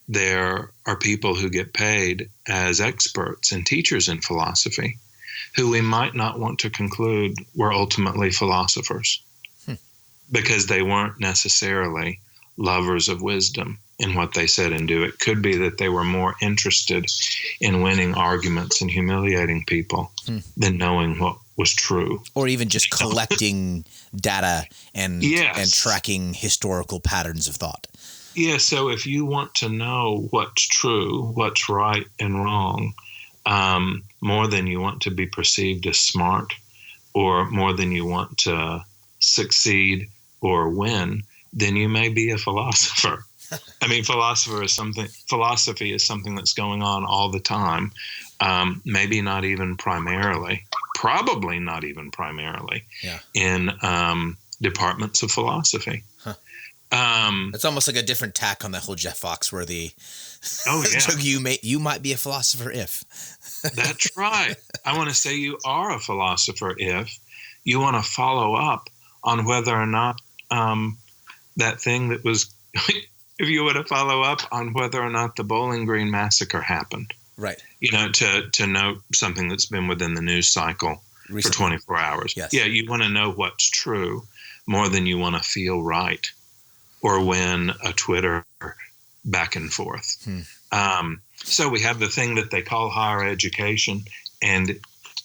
there are people who get paid as experts and teachers in philosophy who we might not want to conclude were ultimately philosophers because they weren't necessarily lovers of wisdom in what they said and do. It could be that they were more interested in winning arguments and humiliating people than knowing what was true. Or even just collecting data and tracking historical patterns of thought. Yeah, so if you want to know what's true, what's right and wrong, more than you want to be perceived as smart or more than you want to succeed or win, then you may be a philosopher. I mean, philosophy is something that's going on all the time. Maybe not even primarily, probably not even primarily in departments of philosophy. Huh. It's almost like a different tack on the whole Jeff Foxworthy. Oh yeah, joke, you might be a philosopher if. That's right. I want to say you are a philosopher if you want to follow up on whether or not that thing that was. If you want to follow up on whether or not the Bowling Green massacre happened. Right. You know, to note something that's been within the news cycle recently. For 24 hours. Yes. Yeah, you want to know what's true more than you want to feel right or win a Twitter back and forth. So we have the thing that they call higher education, and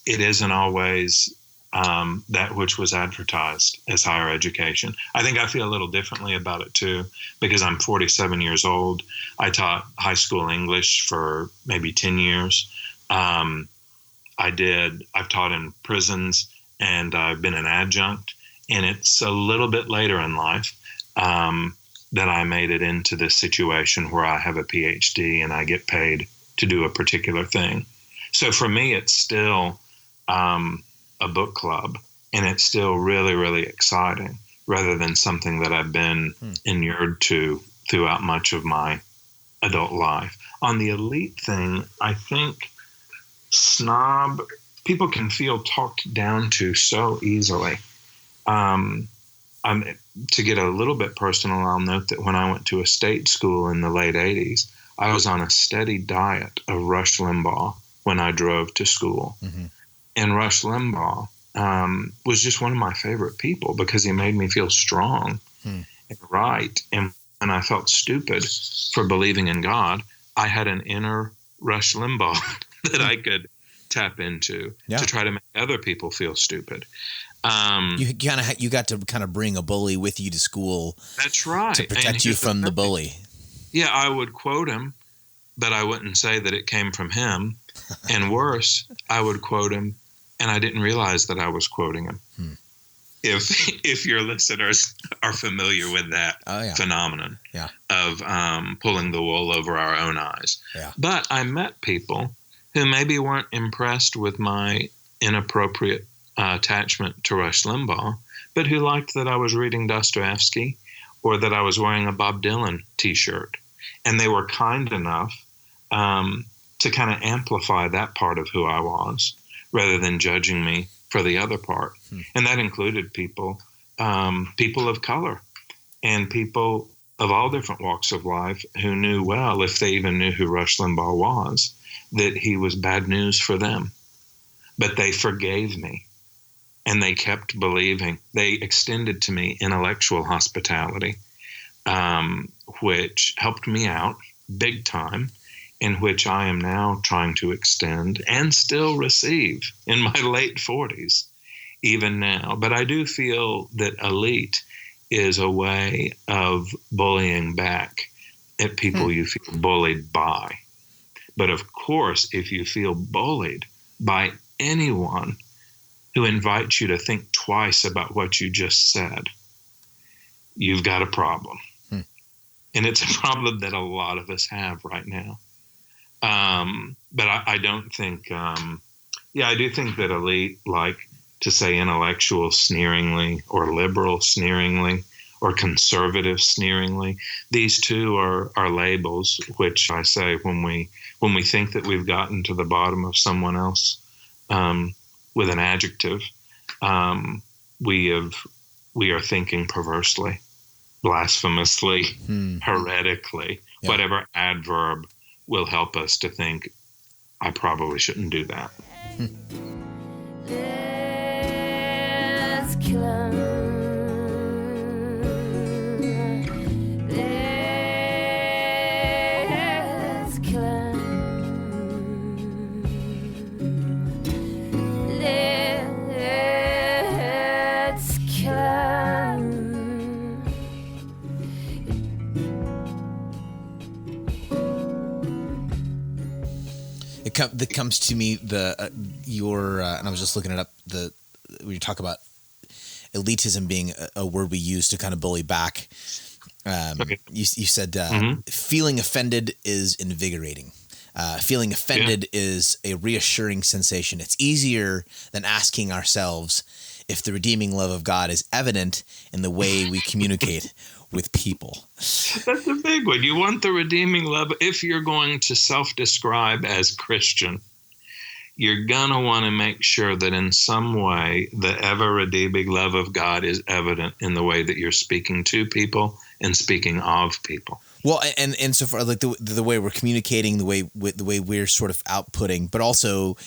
it isn't always that which was advertised as higher education. I think I feel a little differently about it too, because I'm 47 years old. I taught high school English for maybe 10 years. I've taught in prisons and I've been an adjunct, and it's a little bit later in life that I made it into this situation where I have a PhD and I get paid to do a particular thing. So for me, it's still a book club, and it's still really, really exciting. rather than something that I've been inured to throughout much of my adult life. On the elite thing, I think people can feel talked down to so easily. To get a little bit personal, I'll note that when I went to a state school in the late 80s, I was on a steady diet of Rush Limbaugh when I drove to school. Mm-hmm. And Rush Limbaugh was just one of my favorite people because he made me feel strong and right. And when I felt stupid for believing in God, I had an inner Rush Limbaugh that I could tap into to try to make other people feel stupid. You got to kind of bring a bully with you to school. That's right. To protect you from the bully. Yeah, I would quote him, but I wouldn't say that it came from him. And worse, I would quote him, and I didn't realize that I was quoting him. If your listeners are familiar with that phenomenon of pulling the wool over our own eyes. Yeah. But I met people who maybe weren't impressed with my inappropriate attachment to Rush Limbaugh, but who liked that I was reading Dostoevsky or that I was wearing a Bob Dylan t-shirt. And they were kind enough to kind of amplify that part of who I was rather than judging me for the other part. And that included people of color and people of all different walks of life who knew well, if they even knew who Rush Limbaugh was, that he was bad news for them. But they forgave me and they kept believing. They extended to me intellectual hospitality, which helped me out big time, in which I am now trying to extend and still receive in my late 40s, even now. But I do feel that elite is a way of bullying back at people you feel bullied by. But of course, if you feel bullied by anyone who invites you to think twice about what you just said, you've got a problem. And it's a problem that a lot of us have right now. But I don't think, I do think that elite like to say intellectual sneeringly or liberal sneeringly or conservative sneeringly. These two are labels, which I say when we think that we've gotten to the bottom of someone else with an adjective, we are thinking perversely, blasphemously, heretically, whatever adverb will help us to think, I probably shouldn't do that. Let's kill 'em. Let's kill 'em. Let's kill 'em. That comes to me and I was just looking it up, when you talk about elitism being a word we use to kind of bully back. You said feeling offended is invigorating. Feeling offended is a reassuring sensation. It's easier than asking ourselves if the redeeming love of God is evident in the way we communicate with people. That's a big one. You want the redeeming love. If you're going to self-describe as Christian, you're going to want to make sure that in some way the ever-redeeming love of God is evident in the way that you're speaking to people and speaking of people. Well, and so far, like the way we're communicating, the way we're sort of outputting, but also,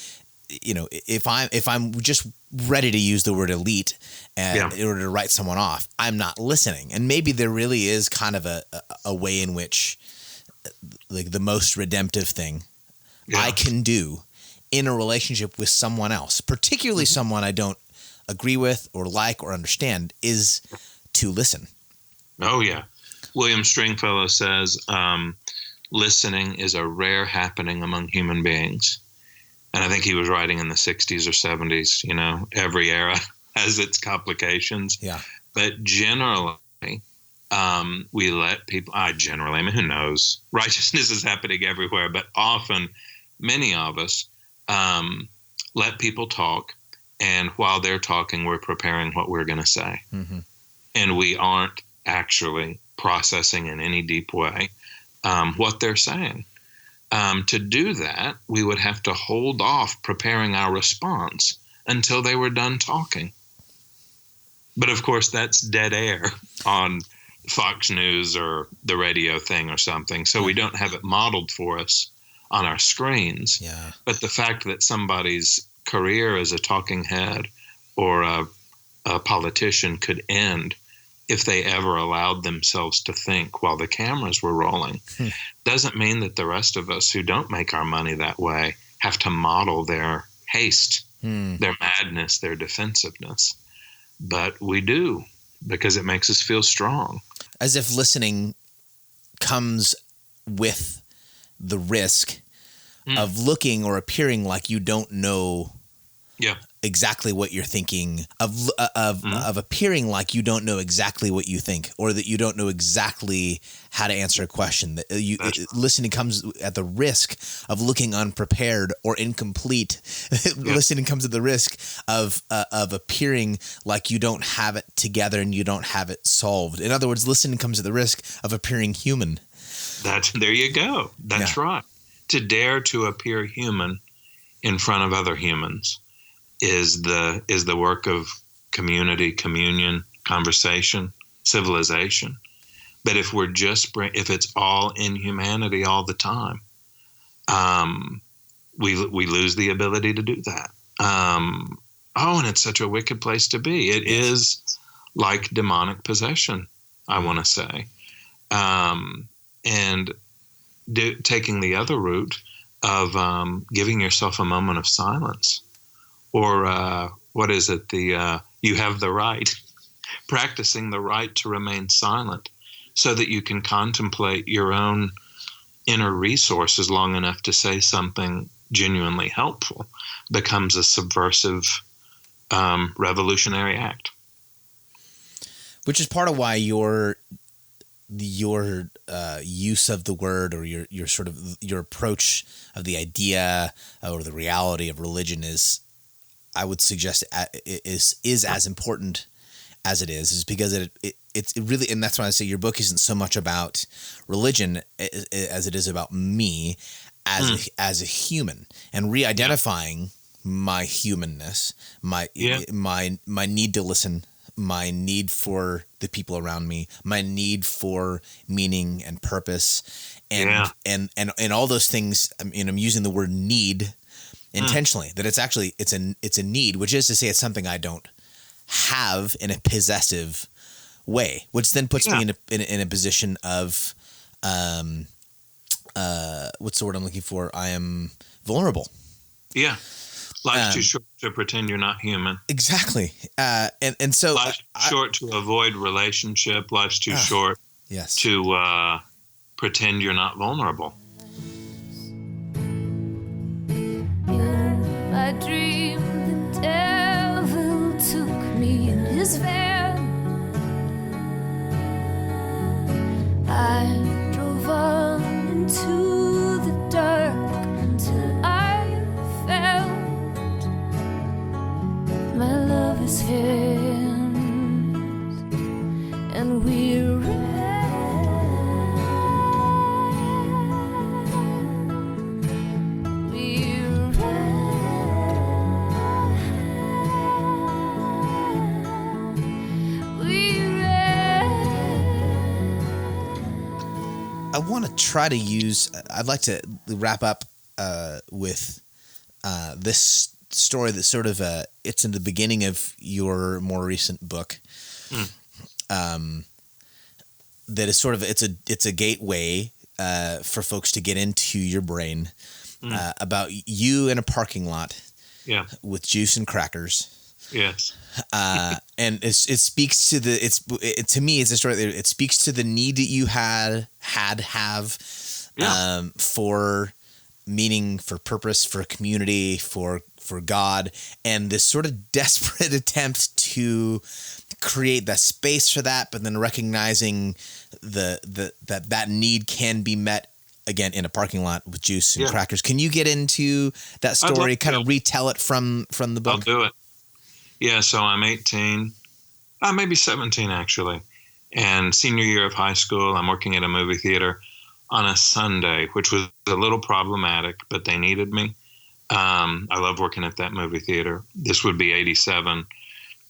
you know, if I'm just ready to use the word elite in order to write someone off, I'm not listening. And maybe there really is kind of a way in which, like, the most redemptive thing I can do in a relationship with someone else, particularly someone I don't agree with or like or understand, is to listen. Oh, yeah. William Stringfellow says, listening is a rare happening among human beings. And I think he was writing in the 60s or 70s, you know, every era has its complications. Yeah. But generally, we let people, I mean, who knows? Righteousness is happening everywhere, but often many of us let people talk. And while they're talking, we're preparing what we're going to say. Mm-hmm. and we aren't actually processing in any deep way what they're saying. To do that, we would have to hold off preparing our response until they were done talking. But of course, that's dead air on Fox News or the radio thing or something. So we don't have it modeled for us on our screens. Yeah. But the fact that somebody's career as a talking head or a politician could end if they ever allowed themselves to think while the cameras were rolling doesn't mean that the rest of us who don't make our money that way have to model their haste, their madness, their defensiveness. But we do, because it makes us feel strong. As if listening comes with the risk of looking or appearing like you don't know exactly what you're thinking, of appearing like you don't know exactly what you think, or that you don't know exactly how to answer a question. That listening comes at the risk of looking unprepared or incomplete. Listening comes at the risk of appearing like you don't have it together and you don't have it solved. In other words, listening comes at the risk of appearing human. There you go. That's right. To dare to appear human in front of other humans is the work of community, communion, conversation, civilization. But if we're if it's all inhumanity all the time, we lose the ability to do that. And it's such a wicked place to be. It is like demonic possession, I want to say. And taking the other route of giving yourself a moment of silence. Or what is it? You have the right, practicing the right to remain silent so that you can contemplate your own inner resources long enough to say something genuinely helpful becomes a subversive, revolutionary act. Which is part of why your use of the word, or your sort of your approach of the idea or the reality of religion is, I would suggest, is as important as it is because it's really, and that's why I say your book isn't so much about religion as it is about me as a human, and re-identifying my humanness, my need to listen, my need for the people around me, my need for meaning and purpose, and all those things. I mean, I'm using the word need intentionally, that it's a need, which is to say it's something I don't have in a possessive way, which then puts me in a position of what's the word I'm looking for? I am vulnerable. Yeah. Life's too short to pretend you're not human. Exactly. And so life's short to avoid relationship. Life's too short to pretend you're not vulnerable. In my dream, the devil took me in his van. I drove on into the dark until I found my lover's hands, and we ran. I want to try to use. I'd like to wrap up with this story that sort of it's in the beginning of your more recent book. That is sort of it's a gateway for folks to get into your brain about you in a parking lot, with juice and crackers. Yes. And it speaks to to me, it's a story that it speaks to the need that you have for meaning, for purpose, for community, for God, and this sort of desperate attempt to create that space for that, but then recognizing that need can be met again in a parking lot with juice and crackers. Can you get into that story, kind of retell it from the book? I'll do it. Yeah, so I'm 18. Maybe 17 actually. And senior year of high school, I'm working at a movie theater on a Sunday, which was a little problematic, but they needed me. I love working at that movie theater. This would be 87.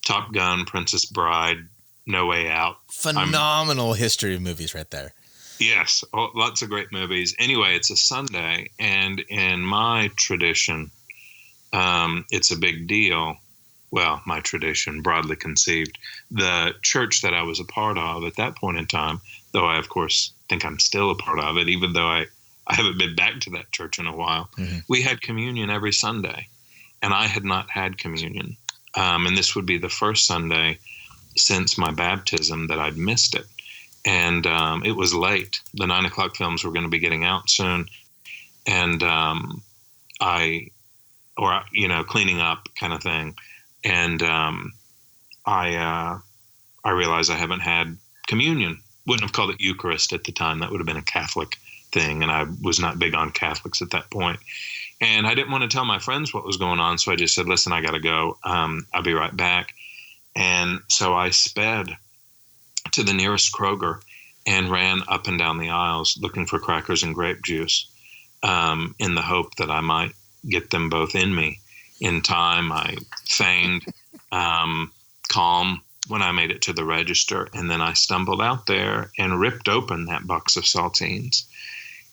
Top Gun, Princess Bride, No Way Out. Phenomenal history of movies right there. Yes, lots of great movies. Anyway, it's a Sunday, and in my tradition, it's a big deal. Well, my tradition, broadly conceived. The church that I was a part of at that point in time, though I, of course, think I'm still a part of it, even though I haven't been back to that church in a while, we had communion every Sunday, and I had not had communion. And this would be the first Sunday since my baptism that I'd missed it. And it was late. The 9 o'clock films were going to be getting out soon. And cleaning up kind of thing. And I realized I haven't had communion. Wouldn't have called it Eucharist at the time. That would have been a Catholic thing. And I was not big on Catholics at that point. And I didn't want to tell my friends what was going on. So I just said, listen, I got to go. I'll be right back. And so I sped to the nearest Kroger and ran up and down the aisles looking for crackers and grape juice in the hope that I might get them both in me in time. I feigned calm when I made it to the register, and then I stumbled out there and ripped open that box of saltines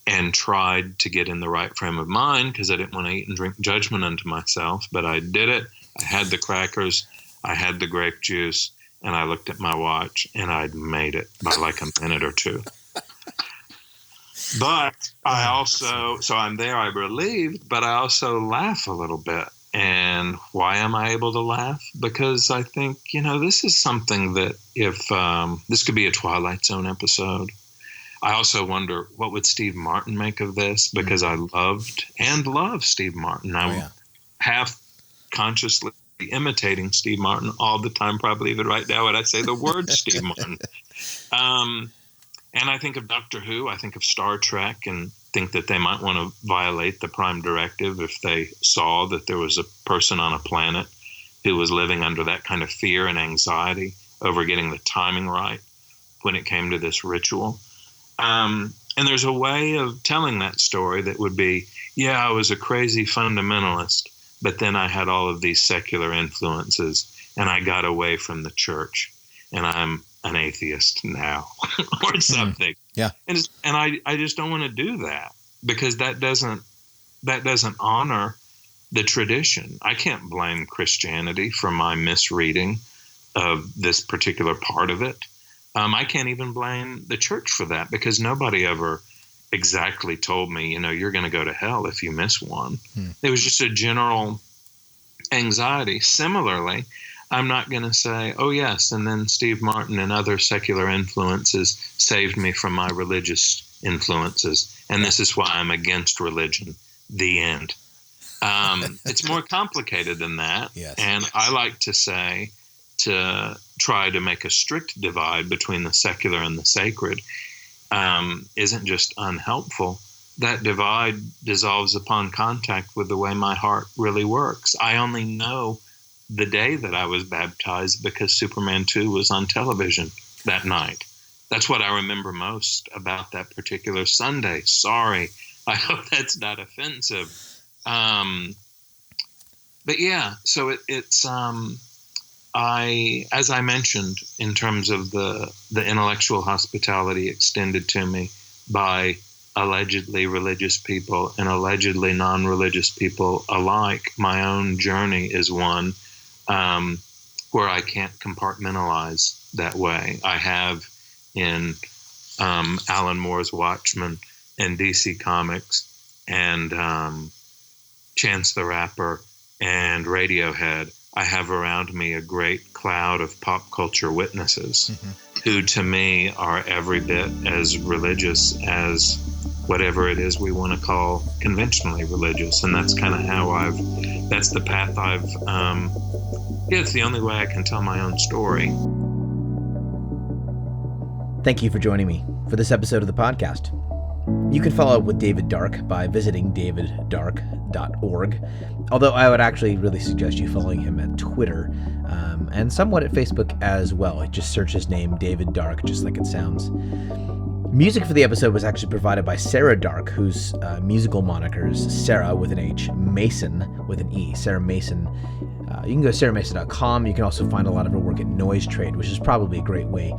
and tried to get in the right frame of mind because I didn't want to eat and drink judgment unto myself, but I did it. I had the crackers, I had the grape juice, and I looked at my watch, and I'd made it by like a minute or two. But I also, so I'm there, I'm relieved, but I also laugh a little bit. And why am I able to laugh? Because I think, this is something that if this could be a Twilight Zone episode. I also wonder, what would Steve Martin make of this? Because I loved and love Steve Martin. I'm half consciously imitating Steve Martin all the time, probably even right now when I say the word Steve Martin. And I think of Doctor Who, I think of Star Trek, and think that they might want to violate the Prime Directive if they saw that there was a person on a planet who was living under that kind of fear and anxiety over getting the timing right when it came to this ritual. And there's a way of telling that story that would be, I was a crazy fundamentalist, but then I had all of these secular influences and I got away from the church and I'm an atheist now or something. Yeah. And I just don't want to do that because that doesn't honor the tradition. I can't blame Christianity for my misreading of this particular part of it. I can't even blame the church for that because nobody ever exactly told me, you're going to go to hell if you miss one. It was just a general anxiety. Similarly, I'm not going to say, oh, yes, and then Steve Martin and other secular influences saved me from my religious influences, and this is why I'm against religion. The end. It's more complicated than that, and I like to say to try to make a strict divide between the secular and the sacred isn't just unhelpful. That divide dissolves upon contact with the way my heart really works. I only know the day that I was baptized because Superman 2 was on television that night. That's what I remember most about that particular Sunday. Sorry. I hope that's not offensive. But yeah, so it's as I mentioned, in terms of the intellectual hospitality extended to me by allegedly religious people and allegedly non-religious people alike, my own journey is one where I can't compartmentalize that way. I have in Alan Moore's Watchmen and DC Comics and Chance the Rapper and Radiohead. I have around me a great cloud of pop culture witnesses who to me are every bit as religious as whatever it is we want to call conventionally religious. And that's kind of how that's the path it's the only way I can tell my own story. Thank you for joining me for this episode of the podcast. You can follow up with David Dark by visiting daviddark.com. daviddark.org. Although I would actually really suggest you following him at Twitter and somewhat at Facebook as well. Just search his name, David Dark, just like it sounds. Music for the episode was actually provided by Sarah Dark, whose musical moniker is Sarah with an H, Mason with an E, Sarah Mason. You can go to sarahmason.com. You can also find a lot of her work at Noise Trade, which is probably a great way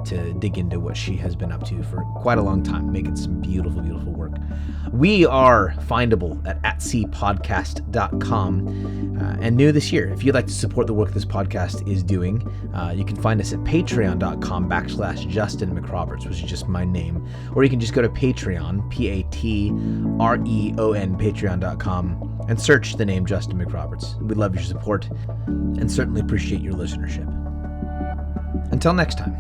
to dig into what she has been up to for quite a long time, making some beautiful, beautiful work. We are findable at atcpodcast.com. And new this year, if you'd like to support the work this podcast is doing, you can find us at patreon.com/Justin McRoberts, which is just my name. Or you can just go to Patreon, Patreon, patreon.com, and search the name Justin McRoberts. We'd love your support and certainly appreciate your listenership. Until next time.